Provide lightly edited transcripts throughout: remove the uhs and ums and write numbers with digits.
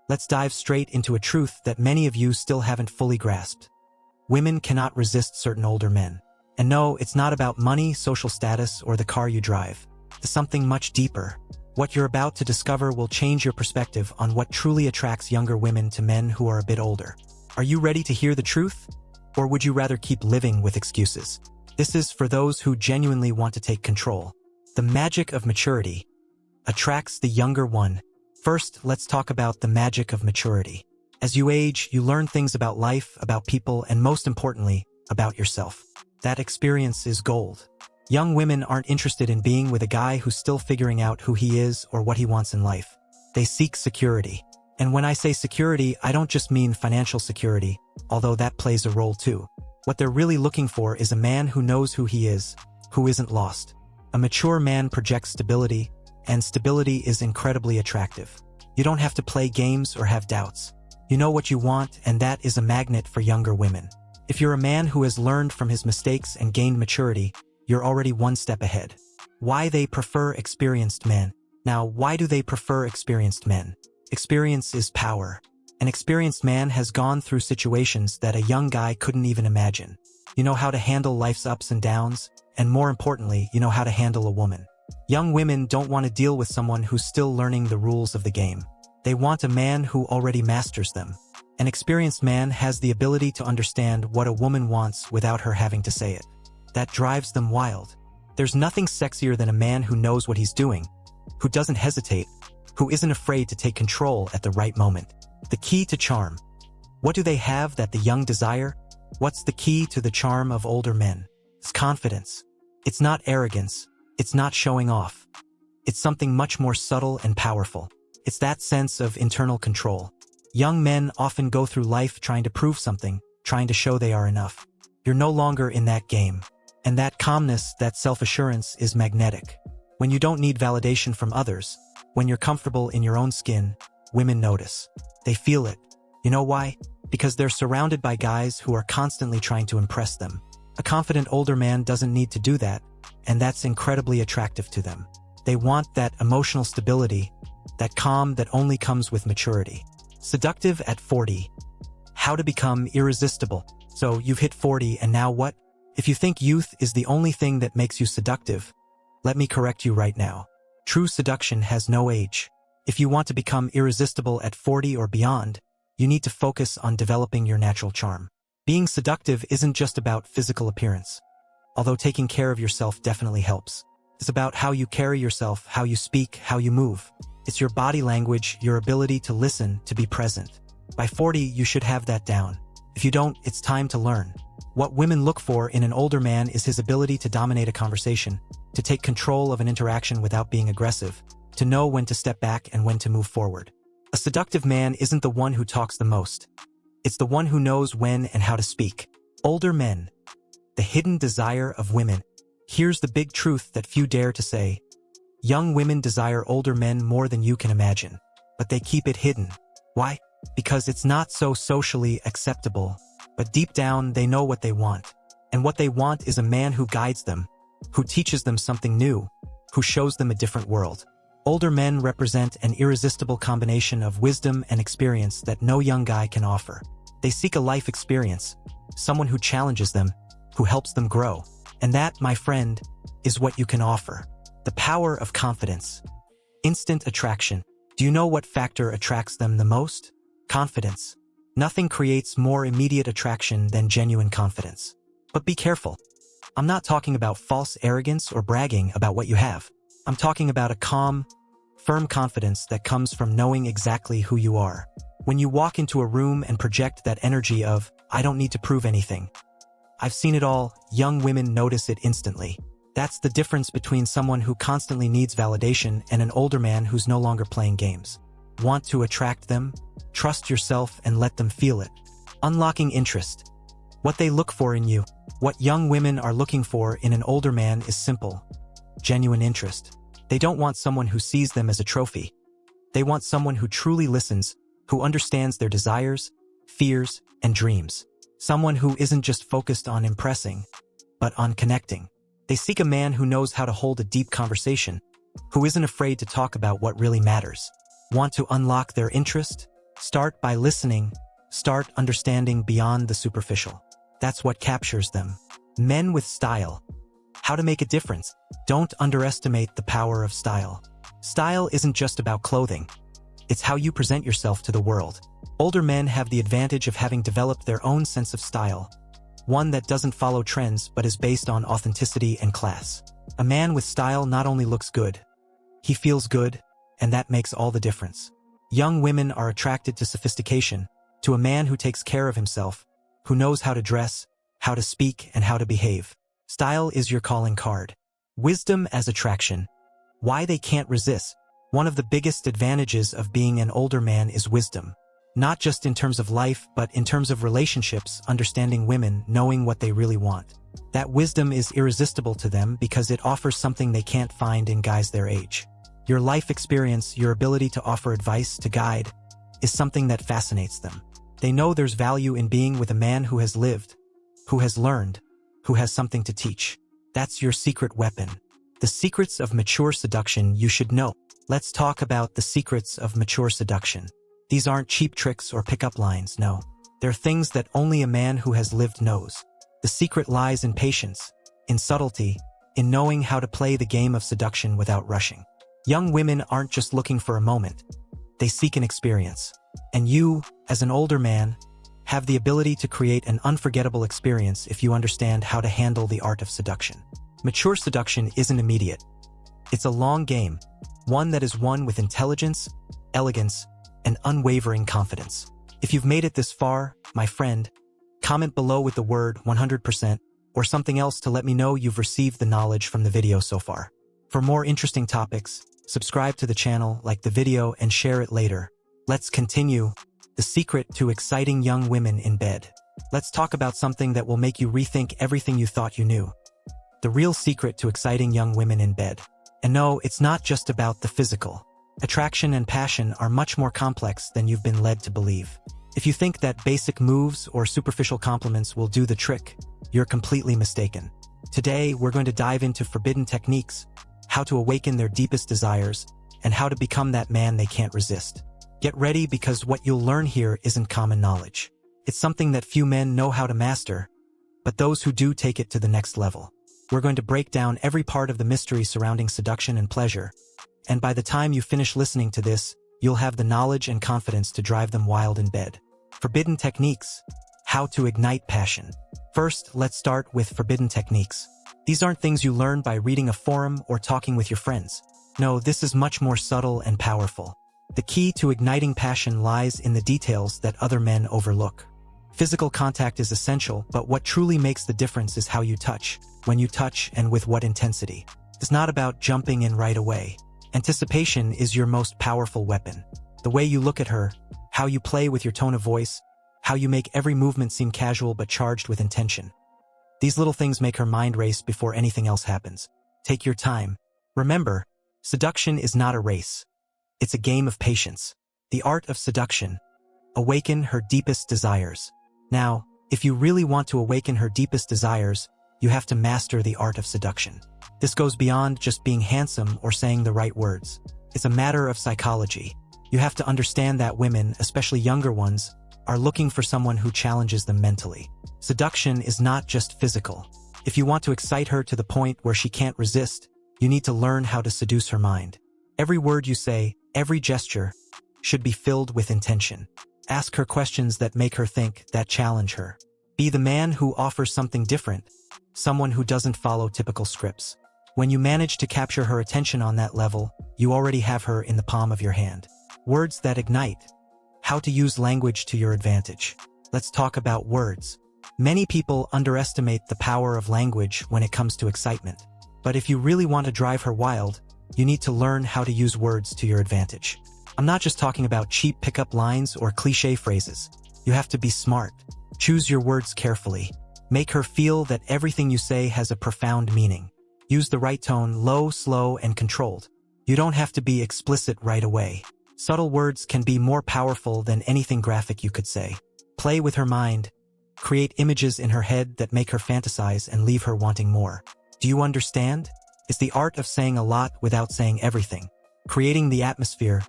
Let's dive straight into a truth that many of you still haven't fully grasped. Women cannot resist certain older men. And no, it's not about money, social status, or the car you drive. It's something much deeper. What you're about to discover will change your perspective on what truly attracts younger women to men who are a bit older. Are you ready to hear the truth? Or would you rather keep living with excuses? This is for those who genuinely want to take control. The magic of maturity attracts the younger one. First, let's talk about the magic of maturity. As you age, you learn things about life, about people, and most importantly, about yourself. That experience is gold. Young women aren't interested in being with a guy who's still figuring out who he is or what he wants in life. They seek security. And when I say security, I don't just mean financial security, although that plays a role too. What they're really looking for is a man who knows who he is, who isn't lost. A mature man projects stability, and stability is incredibly attractive. You don't have to play games or have doubts. You know what you want, and that is a magnet for younger women. If you're a man who has learned from his mistakes and gained maturity, you're already one step ahead. Why they prefer experienced men? Now, why do they prefer experienced men? Experience is power. An experienced man has gone through situations that a young guy couldn't even imagine. You know how to handle life's ups and downs, and more importantly, you know how to handle a woman. Young women don't want to deal with someone who's still learning the rules of the game. They want a man who already masters them. An experienced man has the ability to understand what a woman wants without her having to say it. That drives them wild. There's nothing sexier than a man who knows what he's doing, who doesn't hesitate, who isn't afraid to take control at the right moment. The key to charm. What do they have that the young desire? What's the key to the charm of older men? It's confidence. It's not arrogance. It's not showing off. It's something much more subtle and powerful. It's that sense of internal control. Young men often go through life trying to prove something, trying to show they are enough. You're no longer in that game. And that calmness, that self-assurance is magnetic. When you don't need validation from others, when you're comfortable in your own skin, women notice. They feel it. You know why? Because they're surrounded by guys who are constantly trying to impress them. A confident older man doesn't need to do that, and that's incredibly attractive to them. They want that emotional stability, that calm that only comes with maturity. Seductive at 40. How to become irresistible. So you've hit 40 and now what? If you think youth is the only thing that makes you seductive, let me correct you right now. True seduction has no age. If you want to become irresistible at 40 or beyond, you need to focus on developing your natural charm. Being seductive isn't just about physical appearance, although taking care of yourself definitely helps. It's about how you carry yourself, how you speak, how you move. It's your body language, your ability to listen, to be present. By 40, you should have that down. If you don't, it's time to learn. What women look for in an older man is his ability to dominate a conversation, to take control of an interaction without being aggressive, to know when to step back and when to move forward. A seductive man isn't the one who talks the most. It's the one who knows when and how to speak. Older men. The hidden desire of women. Here's the big truth that few dare to say. Young women desire older men more than you can imagine, but they keep it hidden. Why? Because it's not so socially acceptable. But deep down, they know what they want. And what they want is a man who guides them, who teaches them something new, who shows them a different world. Older men represent an irresistible combination of wisdom and experience that no young guy can offer. They seek a life experience, someone who challenges them, who helps them grow. And that, my friend, is what you can offer. The power of confidence. Instant attraction. Do you know what factor attracts them the most? Confidence. Nothing creates more immediate attraction than genuine confidence. But be careful. I'm not talking about false arrogance or bragging about what you have. I'm talking about a calm, firm confidence that comes from knowing exactly who you are. When you walk into a room and project that energy of, I don't need to prove anything. I've seen it all, young women notice it instantly. That's the difference between someone who constantly needs validation and an older man who's no longer playing games. Want to attract them? Trust yourself and let them feel it. Unlocking interest. What they look for in you. What young women are looking for in an older man is simple. Genuine interest. They don't want someone who sees them as a trophy. They want someone who truly listens, who understands their desires, fears, and dreams. Someone who isn't just focused on impressing, but on connecting. They seek a man who knows how to hold a deep conversation, who isn't afraid to talk about what really matters. Want to unlock their interest? Start by listening. Start understanding beyond the superficial. That's what captures them. Men with style. How to make a difference. Don't underestimate the power of style. Style isn't just about clothing. It's how you present yourself to the world. Older men have the advantage of having developed their own sense of style. One that doesn't follow trends but is based on authenticity and class. A man with style not only looks good, he feels good, and that makes all the difference. Young women are attracted to sophistication, to a man who takes care of himself, who knows how to dress, how to speak, and how to behave. Style is your calling card. Wisdom as attraction. Why they can't resist. One of the biggest advantages of being an older man is wisdom. Not just in terms of life, but in terms of relationships, understanding women, knowing what they really want. That wisdom is irresistible to them because it offers something they can't find in guys their age. Your life experience, your ability to offer advice, to guide, is something that fascinates them. They know there's value in being with a man who has lived, who has learned, who has something to teach. That's your secret weapon. The secrets of mature seduction you should know. Let's talk about the secrets of mature seduction. These aren't cheap tricks or pickup lines, no. They're things that only a man who has lived knows. The secret lies in patience, in subtlety, in knowing how to play the game of seduction without rushing. Young women aren't just looking for a moment. They seek an experience. And you, as an older man, have the ability to create an unforgettable experience if you understand how to handle the art of seduction. Mature seduction isn't immediate. It's a long game, one that is won with intelligence, elegance, and unwavering confidence. If you've made it this far, my friend, comment below with the word 100% or something else to let me know you've received the knowledge from the video so far. For more interesting topics, subscribe to the channel, like the video, and share it later. Let's continue. The secret to exciting young women in bed. Let's talk about something that will make you rethink everything you thought you knew. The real secret to exciting young women in bed. And no, it's not just about the physical. Attraction and passion are much more complex than you've been led to believe. If you think that basic moves or superficial compliments will do the trick, you're completely mistaken. Today, we're going to dive into forbidden techniques, how to awaken their deepest desires, and how to become that man they can't resist. Get ready, because what you'll learn here isn't common knowledge. It's something that few men know how to master, but those who do take it to the next level. We're going to break down every part of the mystery surrounding seduction and pleasure, and by the time you finish listening to this, you'll have the knowledge and confidence to drive them wild in bed. Forbidden techniques. How to ignite passion. First, let's start with forbidden techniques. These aren't things you learn by reading a forum or talking with your friends. No, this is much more subtle and powerful. The key to igniting passion lies in the details that other men overlook. Physical contact is essential, but what truly makes the difference is how you touch, when you touch, and with what intensity. It's not about jumping in right away. Anticipation is your most powerful weapon. The way you look at her, how you play with your tone of voice, how you make every movement seem casual but charged with intention. These little things make her mind race before anything else happens. Take your time. Remember, seduction is not a race. It's a game of patience. The art of seduction. Awaken her deepest desires. Now, if you really want to awaken her deepest desires, you have to master the art of seduction. This goes beyond just being handsome or saying the right words. It's a matter of psychology. You have to understand that women, especially younger ones, are looking for someone who challenges them mentally. Seduction is not just physical. If you want to excite her to the point where she can't resist, you need to learn how to seduce her mind. Every word you say, every gesture, should be filled with intention. Ask her questions that make her think, that challenge her. Be the man who offers something different, someone who doesn't follow typical scripts. When you manage to capture her attention on that level, you already have her in the palm of your hand. Words that ignite. How to use language to your advantage. Let's talk about words. Many people underestimate the power of language when it comes to excitement. But if you really want to drive her wild, you need to learn how to use words to your advantage. I'm not just talking about cheap pickup lines or cliché phrases. You have to be smart. Choose your words carefully. Make her feel that everything you say has a profound meaning. Use the right tone, low, slow, and controlled. You don't have to be explicit right away. Subtle words can be more powerful than anything graphic you could say. Play with her mind. Create images in her head that make her fantasize and leave her wanting more. Do you understand? It's the art of saying a lot without saying everything. Creating the atmosphere.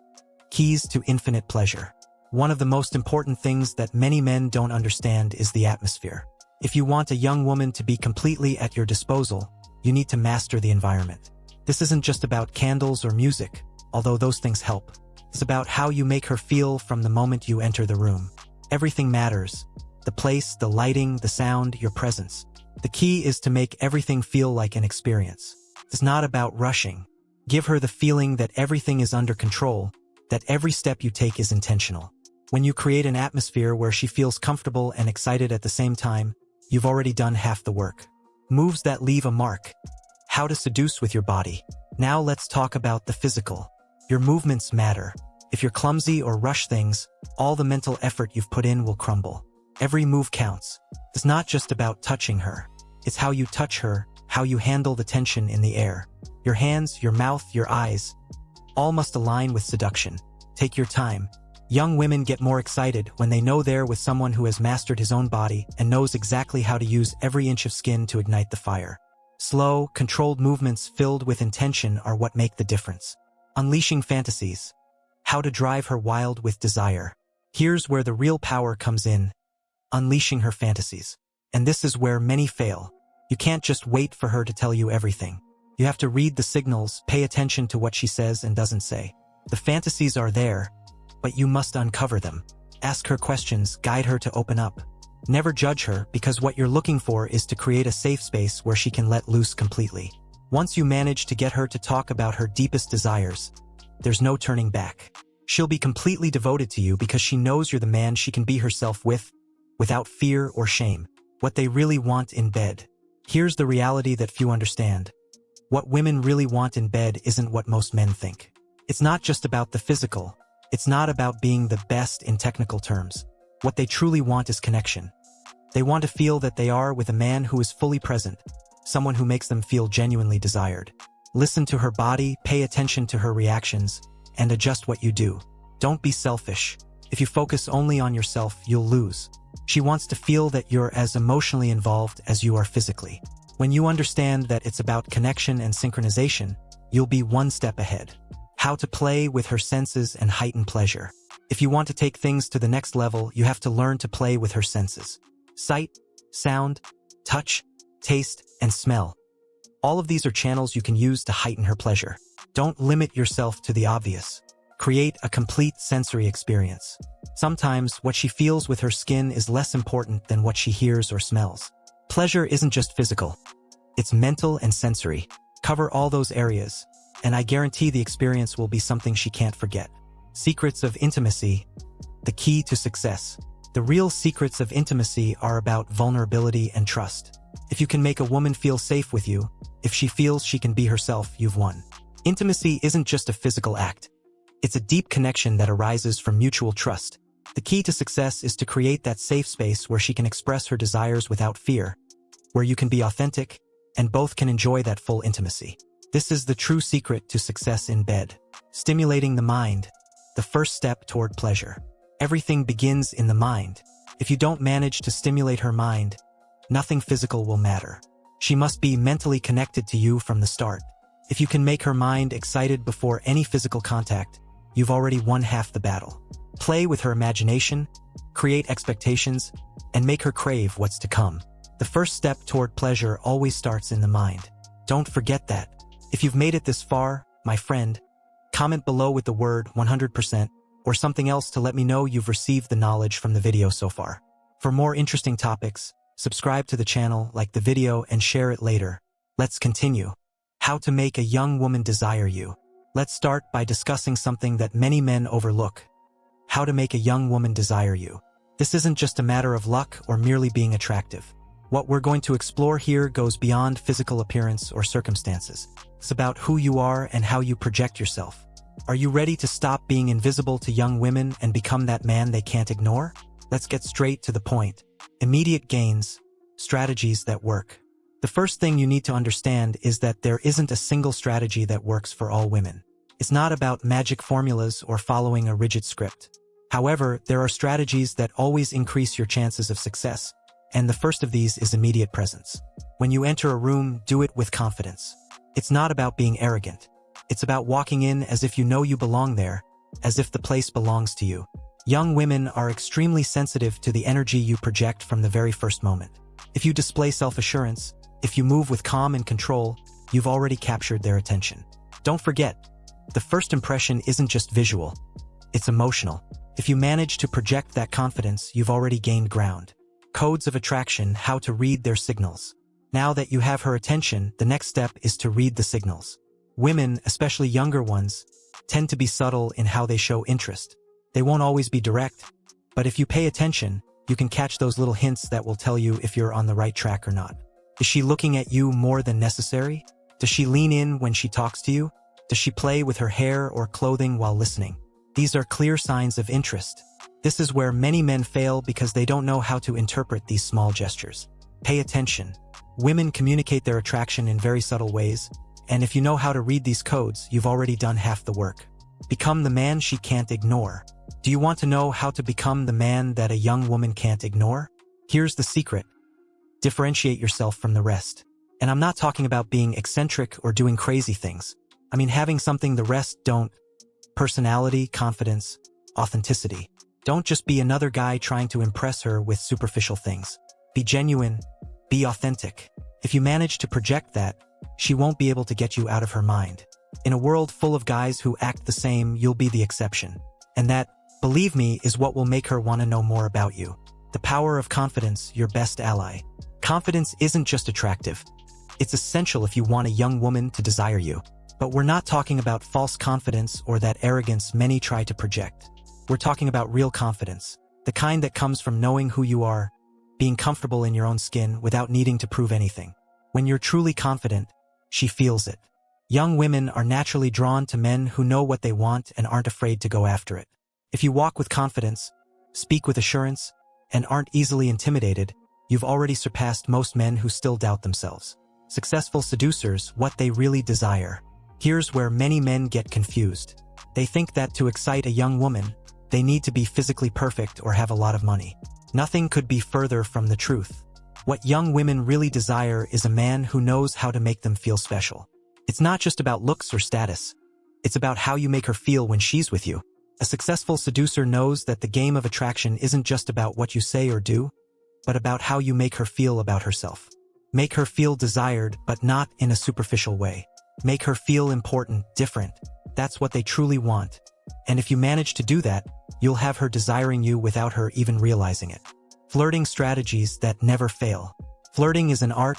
Keys to infinite pleasure. One of the most important things that many men don't understand is the atmosphere. If you want a young woman to be completely at your disposal, you need to master the environment. This isn't just about candles or music, although those things help. It's about how you make her feel from the moment you enter the room. Everything matters. The place, the lighting, the sound, your presence. The key is to make everything feel like an experience. It's not about rushing. Give her the feeling that everything is under control, that every step you take is intentional. When you create an atmosphere where she feels comfortable and excited at the same time, you've already done half the work. Moves that leave a mark. How to seduce with your body. Now let's talk about the physical. Your movements matter. If you're clumsy or rush things, all the mental effort you've put in will crumble. Every move counts. It's not just about touching her. It's how you touch her, how you handle the tension in the air. Your hands, your mouth, your eyes, all must align with seduction. Take your time. Young women get more excited when they know they're with someone who has mastered his own body and knows exactly how to use every inch of skin to ignite the fire. Slow, controlled movements filled with intention are what make the difference. Unleashing fantasies. How to drive her wild with desire. Here's where the real power comes in. Unleashing her fantasies. And this is where many fail. You can't just wait for her to tell you everything. You have to read the signals, pay attention to what she says and doesn't say. The fantasies are there, but you must uncover them. Ask her questions, guide her to open up. Never judge her, because what you're looking for is to create a safe space where she can let loose completely. Once you manage to get her to talk about her deepest desires, there's no turning back. She'll be completely devoted to you because she knows you're the man she can be herself with, without fear or shame. What they really want in bed. Here's the reality that few understand. What women really want in bed isn't what most men think. It's not just about the physical. It's not about being the best in technical terms. What they truly want is connection. They want to feel that they are with a man who is fully present, someone who makes them feel genuinely desired. Listen to her body, pay attention to her reactions, and adjust what you do. Don't be selfish. If you focus only on yourself, you'll lose. She wants to feel that you're as emotionally involved as you are physically. When you understand that it's about connection and synchronization, you'll be one step ahead. How to play with her senses and heighten pleasure. If you want to take things to the next level, you have to learn to play with her senses. Sight, sound, touch, taste, and smell. All of these are channels you can use to heighten her pleasure. Don't limit yourself to the obvious. Create a complete sensory experience. Sometimes what she feels with her skin is less important than what she hears or smells. Pleasure isn't just physical. It's mental and sensory. Cover all those areas, and I guarantee the experience will be something she can't forget. Secrets of intimacy. The key to success. The real secrets of intimacy are about vulnerability and trust. If you can make a woman feel safe with you, if she feels she can be herself, you've won. Intimacy isn't just a physical act. It's a deep connection that arises from mutual trust. The key to success is to create that safe space where she can express her desires without fear, where you can be authentic, and both can enjoy that full intimacy. This is the true secret to success in bed. Stimulating the mind. The first step toward pleasure. Everything begins in the mind. If you don't manage to stimulate her mind, nothing physical will matter. She must be mentally connected to you from the start. If you can make her mind excited before any physical contact, you've already won half the battle. Play with her imagination, create expectations, and make her crave what's to come. The first step toward pleasure always starts in the mind. Don't forget that. If you've made it this far, my friend, comment below with the word 100% or something else to let me know you've received the knowledge from the video so far. For more interesting topics, subscribe to the channel, like the video, and share it later. Let's continue. How to make a young woman desire you. Let's start by discussing something that many men overlook. How to make a young woman desire you. This isn't just a matter of luck or merely being attractive. What we're going to explore here goes beyond physical appearance or circumstances. It's about who you are and how you project yourself. Are you ready to stop being invisible to young women and become that man they can't ignore? Let's get straight to the point. Immediate gains, strategies that work. The first thing you need to understand is that there isn't a single strategy that works for all women. It's not about magic formulas or following a rigid script. However, there are strategies that always increase your chances of success, and the first of these is immediate presence. When you enter a room, do it with confidence. It's not about being arrogant. It's about walking in as if you know you belong there, as if the place belongs to you. Young women are extremely sensitive to the energy you project from the very first moment. If you display self-assurance, if you move with calm and control, you've already captured their attention. Don't forget, the first impression isn't just visual, it's emotional. If you manage to project that confidence, you've already gained ground. Codes of attraction, how to read their signals. Now that you have her attention, the next step is to read the signals. Women, especially younger ones, tend to be subtle in how they show interest. They won't always be direct, but if you pay attention, you can catch those little hints that will tell you if you're on the right track or not. Is she looking at you more than necessary? Does she lean in when she talks to you? Does she play with her hair or clothing while listening? These are clear signs of interest. This is where many men fail because they don't know how to interpret these small gestures. Pay attention. Women communicate their attraction in very subtle ways, and if you know how to read these codes, you've already done half the work. Become the man she can't ignore. Do you want to know how to become the man that a young woman can't ignore? Here's the secret. Differentiate yourself from the rest. And I'm not talking about being eccentric or doing crazy things. I mean having something the rest don't. Personality, confidence, authenticity. Don't just be another guy trying to impress her with superficial things. Be genuine, be authentic. If you manage to project that, she won't be able to get you out of her mind. In a world full of guys who act the same, you'll be the exception. And that, believe me, is what will make her want to know more about you. The power of confidence, your best ally. Confidence isn't just attractive. It's essential if you want a young woman to desire you. But we're not talking about false confidence or that arrogance many try to project. We're talking about real confidence, the kind that comes from knowing who you are, being comfortable in your own skin without needing to prove anything. When you're truly confident, she feels it. Young women are naturally drawn to men who know what they want and aren't afraid to go after it. If you walk with confidence, speak with assurance, and aren't easily intimidated, you've already surpassed most men who still doubt themselves. Successful seducers, what they really desire. Here's where many men get confused. They think that to excite a young woman, they need to be physically perfect or have a lot of money. Nothing could be further from the truth. What young women really desire is a man who knows how to make them feel special. It's not just about looks or status. It's about how you make her feel when she's with you. A successful seducer knows that the game of attraction isn't just about what you say or do, but about how you make her feel about herself. Make her feel desired, but not in a superficial way. Make her feel important, different. That's what they truly want. And if you manage to do that, you'll have her desiring you without her even realizing it. Flirting strategies that never fail. Flirting is an art,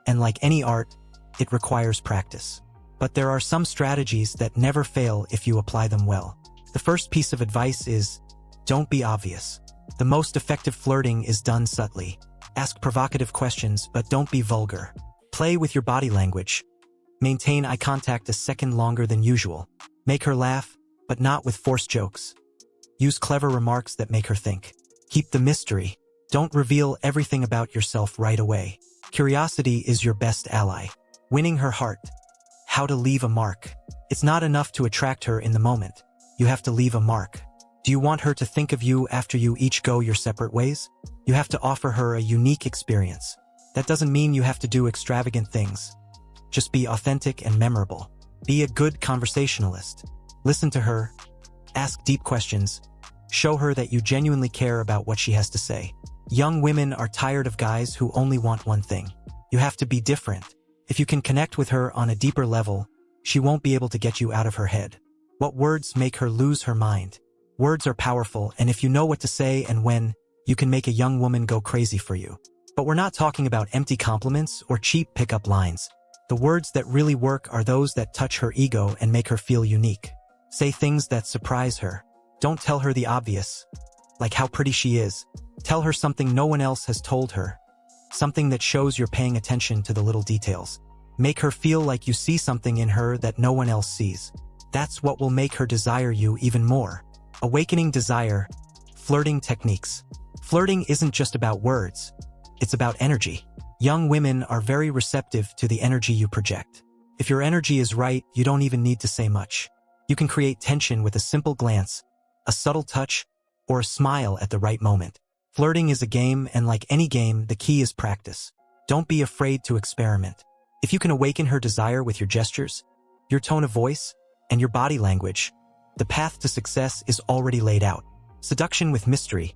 and like any art, it requires practice. But there are some strategies that never fail if you apply them well. The first piece of advice is, don't be obvious. The most effective flirting is done subtly. Ask provocative questions, but don't be vulgar. Play with your body language. Maintain eye contact a second longer than usual. Make her laugh, but not with forced jokes. Use clever remarks that make her think. Keep the mystery. Don't reveal everything about yourself right away. Curiosity is your best ally. Winning her heart. How to leave a mark. It's not enough to attract her in the moment. You have to leave a mark. Do you want her to think of you after you each go your separate ways? You have to offer her a unique experience. That doesn't mean you have to do extravagant things. Just be authentic and memorable. Be a good conversationalist. Listen to her. Ask deep questions. Show her that you genuinely care about what she has to say. Young women are tired of guys who only want one thing. You have to be different. If you can connect with her on a deeper level, she won't be able to get you out of her head. What words make her lose her mind? Words are powerful, and if you know what to say and when, you can make a young woman go crazy for you. But we're not talking about empty compliments or cheap pickup lines. The words that really work are those that touch her ego and make her feel unique. Say things that surprise her. Don't tell her the obvious, like how pretty she is. Tell her something no one else has told her. Something that shows you're paying attention to the little details. Make her feel like you see something in her that no one else sees. That's what will make her desire you even more. Awakening desire. Flirting techniques. Flirting isn't just about words. It's about energy. Young women are very receptive to the energy you project. If your energy is right, you don't even need to say much. You can create tension with a simple glance, a subtle touch, or a smile at the right moment. Flirting is a game, and like any game, the key is practice. Don't be afraid to experiment. If you can awaken her desire with your gestures, your tone of voice, and your body language, the path to success is already laid out. Seduction with mystery.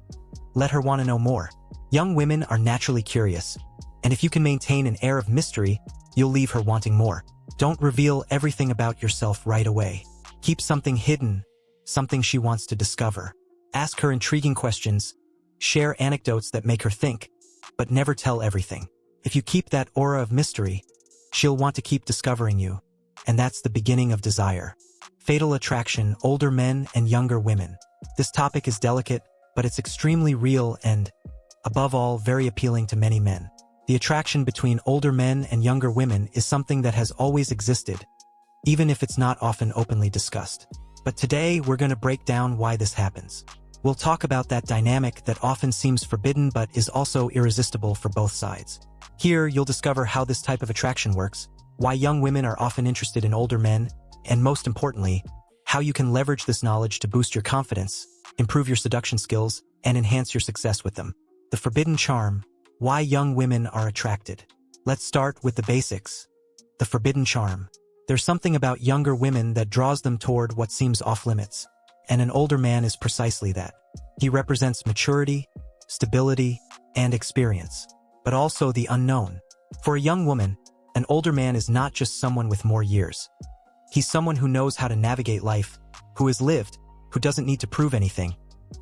Let her want to know more. Young women are naturally curious, and if you can maintain an air of mystery, you'll leave her wanting more. Don't reveal everything about yourself right away. Keep something hidden, something she wants to discover. Ask her intriguing questions, share anecdotes that make her think, but never tell everything. If you keep that aura of mystery, she'll want to keep discovering you, and that's the beginning of desire. Fatal attraction, older men and younger women. This topic is delicate, but it's extremely real and, above all, very appealing to many men. The attraction between older men and younger women is something that has always existed, even if it's not often openly discussed. But today, we're going to break down why this happens. We'll talk about that dynamic that often seems forbidden but is also irresistible for both sides. Here, you'll discover how this type of attraction works, why young women are often interested in older men, and most importantly, how you can leverage this knowledge to boost your confidence, improve your seduction skills, and enhance your success with them. The forbidden charm. Why young women are attracted. Let's start with the basics. The forbidden charm. There's something about younger women that draws them toward what seems off-limits, and an older man is precisely that. He represents maturity, stability, and experience, but also the unknown. For a young woman, an older man is not just someone with more years. He's someone who knows how to navigate life, who has lived, who doesn't need to prove anything,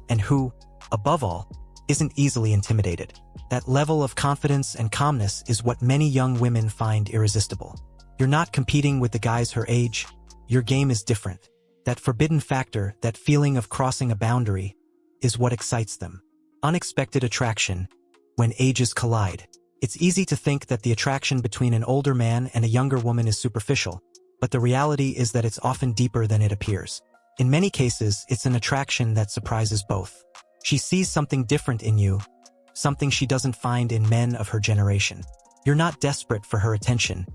and who, above all, isn't easily intimidated. That level of confidence and calmness is what many young women find irresistible. You're not competing with the guys her age, your game is different. That forbidden factor, that feeling of crossing a boundary, is what excites them. Unexpected attraction. When ages collide. It's easy to think that the attraction between an older man and a younger woman is superficial, but the reality is that it's often deeper than it appears. In many cases, it's an attraction that surprises both. She sees something different in you, something she doesn't find in men of her generation. You're not desperate for her attention.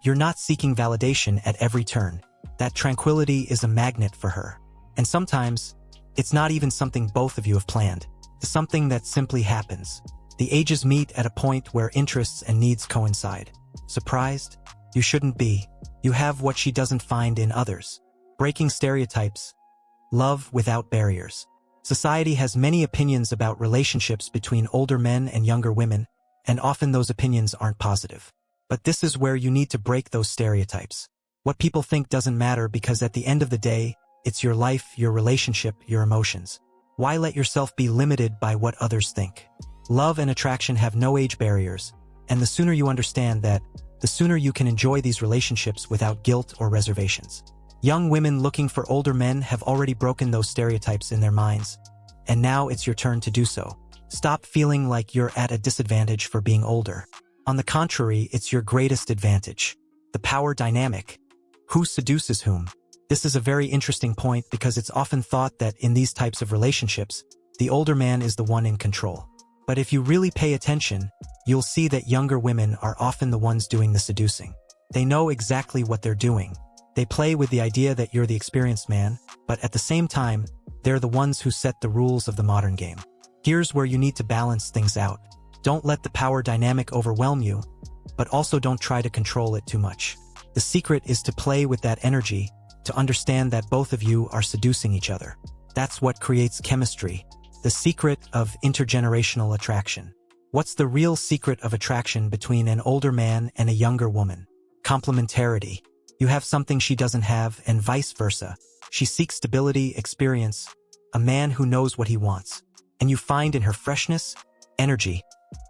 You're not seeking validation at every turn. That tranquility is a magnet for her. And sometimes, it's not even something both of you have planned. It's something that simply happens. The ages meet at a point where interests and needs coincide. Surprised? You shouldn't be. You have what she doesn't find in others. Breaking stereotypes. Love without barriers. Society has many opinions about relationships between older men and younger women, and often those opinions aren't positive. But this is where you need to break those stereotypes. What people think doesn't matter because at the end of the day, it's your life, your relationship, your emotions. Why let yourself be limited by what others think? Love and attraction have no age barriers, and the sooner you understand that, the sooner you can enjoy these relationships without guilt or reservations. Young women looking for older men have already broken those stereotypes in their minds, and now it's your turn to do so. Stop feeling like you're at a disadvantage for being older. On the contrary, it's your greatest advantage. The power dynamic. Who seduces whom? This is a very interesting point because it's often thought that in these types of relationships, the older man is the one in control. But if you really pay attention, you'll see that younger women are often the ones doing the seducing. They know exactly what they're doing. They play with the idea that you're the experienced man, but at the same time, they're the ones who set the rules of the modern game. Here's where you need to balance things out. Don't let the power dynamic overwhelm you, but also don't try to control it too much. The secret is to play with that energy, to understand that both of you are seducing each other. That's what creates chemistry. The secret of intergenerational attraction. What's the real secret of attraction between an older man and a younger woman? Complementarity. You have something she doesn't have, and vice versa. She seeks stability, experience, a man who knows what he wants. And you find in her freshness, energy,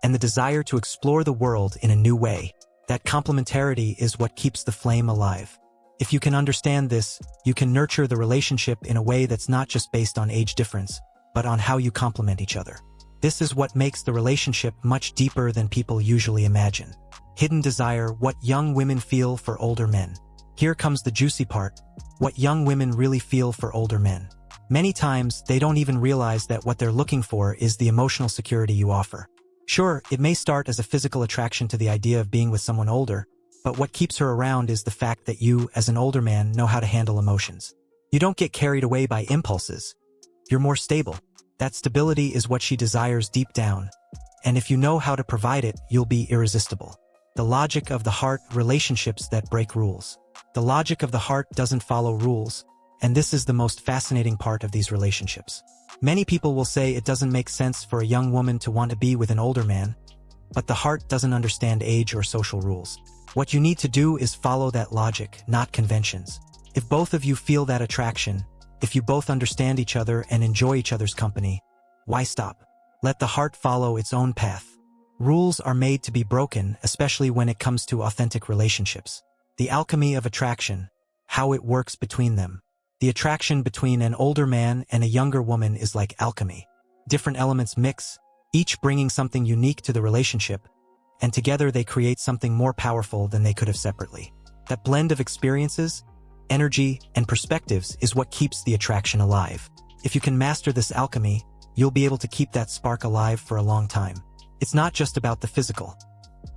and the desire to explore the world in a new way. That complementarity is what keeps the flame alive. If you can understand this, you can nurture the relationship in a way that's not just based on age difference, but on how you complement each other. This is what makes the relationship much deeper than people usually imagine. Hidden desire. What young women feel for older men. Here comes the juicy part. What young women really feel for older men. Many times, they don't even realize that what they're looking for is the emotional security you offer. Sure, it may start as a physical attraction to the idea of being with someone older, but what keeps her around is the fact that you, as an older man, know how to handle emotions. You don't get carried away by impulses. You're more stable. That stability is what she desires deep down, and if you know how to provide it, you'll be irresistible. The logic of the heart. Relationships that break rules. The logic of the heart doesn't follow rules, and this is the most fascinating part of these relationships. Many people will say it doesn't make sense for a young woman to want to be with an older man, but the heart doesn't understand age or social rules. What you need to do is follow that logic, not conventions. If both of you feel that attraction, if you both understand each other and enjoy each other's company, why stop? Let the heart follow its own path. Rules are made to be broken, especially when it comes to authentic relationships. The alchemy of attraction, how it works between them. The attraction between an older man and a younger woman is like alchemy. Different elements mix, each bringing something unique to the relationship, and together they create something more powerful than they could have separately. That blend of experiences, energy, and perspectives is what keeps the attraction alive. If you can master this alchemy, you'll be able to keep that spark alive for a long time. It's not just about the physical.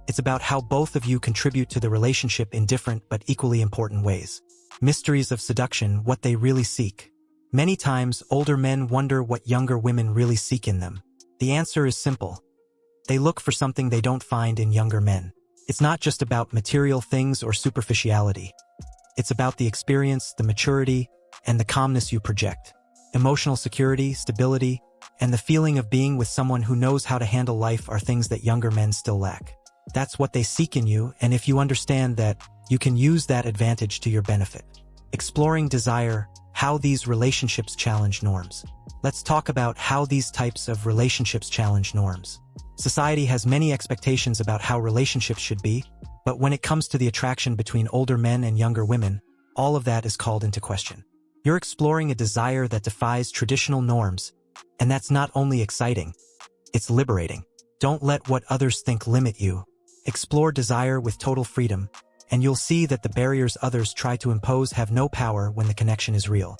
It's about how both of you contribute to the relationship in different but equally important ways. Mysteries of seduction, what they really seek. Many times, older men wonder what younger women really seek in them. The answer is simple. They look for something they don't find in younger men. It's not just about material things or superficiality. It's about the experience, the maturity, and the calmness you project. Emotional security, stability, and the feeling of being with someone who knows how to handle life are things that younger men still lack. That's what they seek in you, and if you understand that, you can use that advantage to your benefit. Exploring desire, how these relationships challenge norms. Let's talk about how these types of relationships challenge norms. Society has many expectations about how relationships should be, but when it comes to the attraction between older men and younger women, all of that is called into question. You're exploring a desire that defies traditional norms, and that's not only exciting, it's liberating. Don't let what others think limit you. Explore desire with total freedom, and you'll see that the barriers others try to impose have no power when the connection is real.